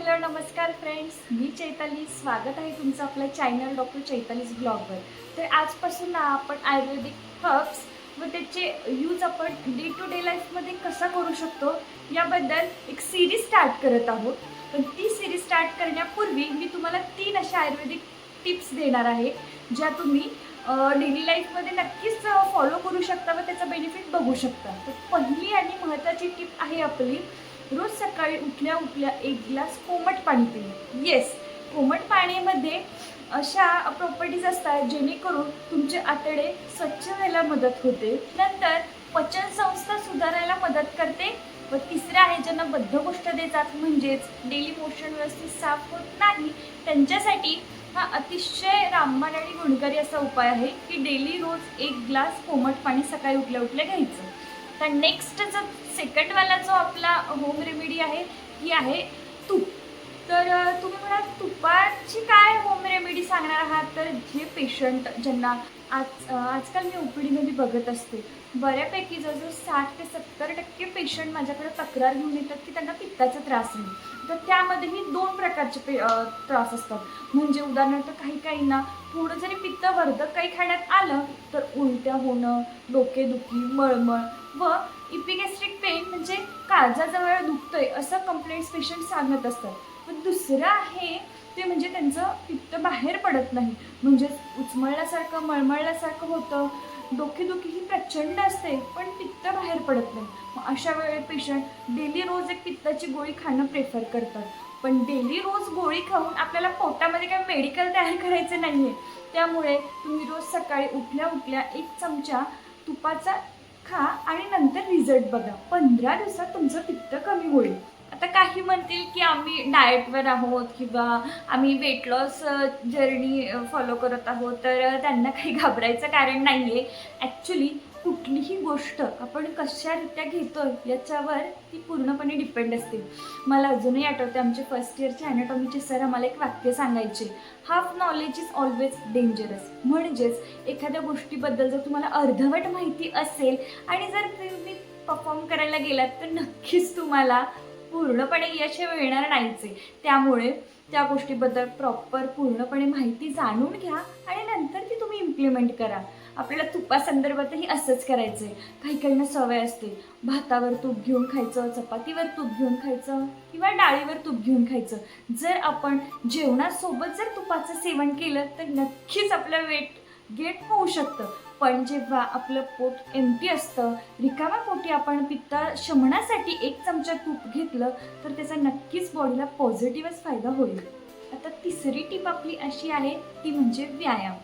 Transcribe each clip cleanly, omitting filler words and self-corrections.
Hello नमस्कार friends, मी चैताली. स्वागत आहे तुमचं आपल्या चॅनल डॉक्टर चैतालीज ब्लॉगवर. तर आजपासून ना आपण आयुर्वेदिक हर्ब्स व त्याचे यूज आपण डे टू डे लाईफमध्ये कसा करू शकतो याबद्दल एक सिरीज स्टार्ट करत आहोत. पण ती सिरीज स्टार्ट करण्यापूर्वी मी तुम्हाला 3 अशा आयुर्वेदिक टिप्स देणार आहे ज्या तुम्ही डेली लाईफमध्ये नक्कीच फॉलो करू शकता व त्याचा बेनिफिट बघू शकता. तर पहिली आणि महत्त्वाची टिप आहे आपली, रोज सकाळी उठल्या उठल्या 1 ग्लास कोमट पाणी पिणे. येस, कोमट पाण्यामध्ये अशा प्रॉपर्टीज असतात जेणेकरून तुमचे आतडे स्वच्छ व्हायला मदत होते, नंतर पचन संस्था सुधारायला मदत करते व तिसरं आहे ज्यांना बद्धकोष्ठ देतात म्हणजेच डेली मोशन व्यवस्थित साफ होत नाही त्यांच्यासाठी हा अतिशय रामबाण आणि गुणकारी असा उपाय आहे की डेली रोज 1 ग्लास कोमट पाणी सकाळी उठल्या उठल्या घ्यायचं. तर नेक्स्ट जो सेकंडवाला जो आपला होम रेमेडी आहे ही आहे तूप. तर तुम्ही म्हणाल तुपाची काय होम रेमेडी सांगणार आहात? तर जे पेशंट ज्यांना आजकाल मी ओपीडीमध्ये बघत असते, बऱ्यापैकी जवळजवळ 60 ते 70% पेशंट माझ्याकडे तक्रार घेऊन येतात की त्यांना पित्ताचा त्रास आहे. तर त्यामध्येही 2 प्रकारचे त्रास असतात. म्हणजे उदाहरणार्थ काहींना थोडं जरी पित्तवर्धक काही खाण्यात आलं तर उलट्या होणं, डोकेदुखी, मळमळ व इपिगॅस्ट्रिक पेन म्हणजे काळजाजवळ दुखतंय असं कंप्लेंट्स पेशंट सांगत असतात. पण दुसरं आहे ते म्हणजे त्यांचं पित्त बाहेर पडत नाही, म्हणजे उचमळल्यासारखं मळमळल्यासारखं होतं, डोकेदुखी ही प्रचंड असते पण पित्त बाहेर पडत नाही. मग अशा वेळेस पेशंट डेली रोज एक पित्ताची गोळी खाणं प्रेफर करतात. पण डेली रोज गोळी खाऊन आपल्याला पोटामध्ये काही मेडिकल तयार करायचं नाही आहे. त्यामुळे तुम्ही रोज सकाळी उठल्या उठल्या 1 चमचा तुपाचा खा आणि नंतर रिझल्ट बघा. 15 दिवसात तुमचं पित्त कमी होईल. आता काही म्हणतील की आम्ही डाएटवर आहोत किंवा आम्ही वेट लॉस जर्नी फॉलो करत आहोत, तर त्यांना काही घाबरायचं कारण नाही आहे. ॲक्च्युली कुठलीही गोष्ट आपण कशारित्या घेतो याच्यावर ती पूर्णपणे डिपेंड असते. मला अजूनही आठवते आमचे फर्स्ट इयरचे ॲनाटॉमीचे सर आम्हाला एक वाक्य सांगायचे, half knowledge is always dangerous. म्हणजेच एखाद्या गोष्टीबद्दल जर तुम्हाला अर्धवट माहिती असेल आणि जर तुम्ही परफॉर्म करायला गेलात तर नक्कीच तुम्हाला पूर्णपणे यश मिळणार नाहीच आहे. त्यामुळे त्या गोष्टीबद्दल प्रॉपर पूर्णपणे माहिती जाणून घ्या आणि नंतर ती तुम्ही इम्प्लिमेंट करा. आपल्याला तुपासंदर्भातही असंच करायचं आहे. काहींना सवय असते भातावर तूप घेऊन खायचं, चपातीवर तूप घेऊन खायचं किंवा डाळीवर तूप घेऊन खायचं. जर आपण जेवणासोबत जर तुपाचं सेवन केलं तर नक्कीच आपलं वेट गेन होऊ शकतं. पण जेव्हा आपलं पोट एम्प्टी असतं, रिकाम्या पोटी आपण पित्त शमनासाठी 1 चमचा तूप घेतलं तर त्याचा नक्कीच बॉडीला पॉझिटिव्हच फायदा होईल. आता तिसरी टिप आपली अशी आहे ती म्हणजे व्यायाम.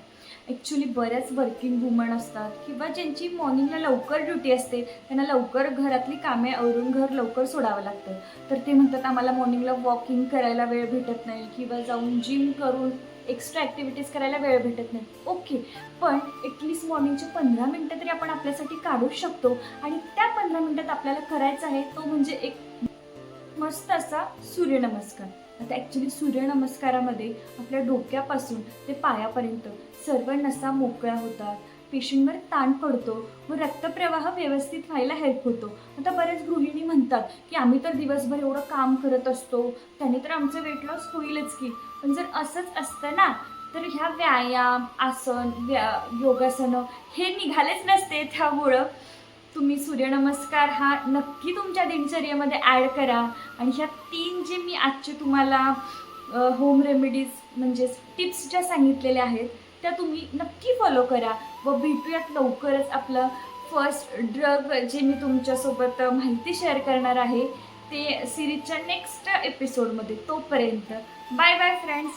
ॲक्च्युली बऱ्याच वर्किंग वुमन असतात किंवा ज्यांची मॉर्निंगला लवकर ड्युटी असते, त्यांना लवकर घरातली कामे आवरून घर लवकर सोडावं लागतं. तर ते म्हणतात आम्हाला मॉर्निंगला वॉकिंग करायला वेळ भेटत नाही किंवा जाऊन जिम करून एक्स्ट्रा ॲक्टिव्हिटीज करायला वेळ भेटत नाही. ओके, पण ॲटलिस्ट मॉर्निंगचे 15 मिनटं तरी आपण आपल्यासाठी काढू शकतो आणि त्या 15 मिनटात आपल्याला करायचं आहे तो म्हणजे एक मस्त असा सूर्यनमस्कार. आता ॲक्च्युली सूर्यनमस्कारामध्ये आपल्या डोक्यापासून ते पायापर्यंत सर्व नसा मोकळ्या होतात, पेशींवर ताण पडतो व रक्तप्रवाह व्यवस्थित व्हायला हेल्प होतो. आता बऱ्याच गृहिणी म्हणतात की आम्ही तर दिवसभर एवढं काम करत असतो, त्याने तर आमचं वेट लॉस होईलच की. पण जर असंच असतं ना तर ह्या व्यायाम, आसन, योगासनं हे निघालेच नसते. त्यामुळं तुम्ही सूर्यनमस्कार हा नक्की तुमच्या दिनचर्येमध्ये ॲड करा आणि ह्या 3 जे मी आजचे तुम्हाला होम रेमेडीज म्हणजेच टिप्स ज्या सांगितलेल्या आहेत त्या तुम्ही नक्की फॉलो करा व भेटूयात लवकरच आपलं फर्स्ट ड्रग जे मी तुमच्यासोबत माहिती शेअर करणार आहे ते सिरीजच्या नेक्स्ट एपिसोडमध्ये. तोपर्यंत बाय बाय फ्रेंड्स.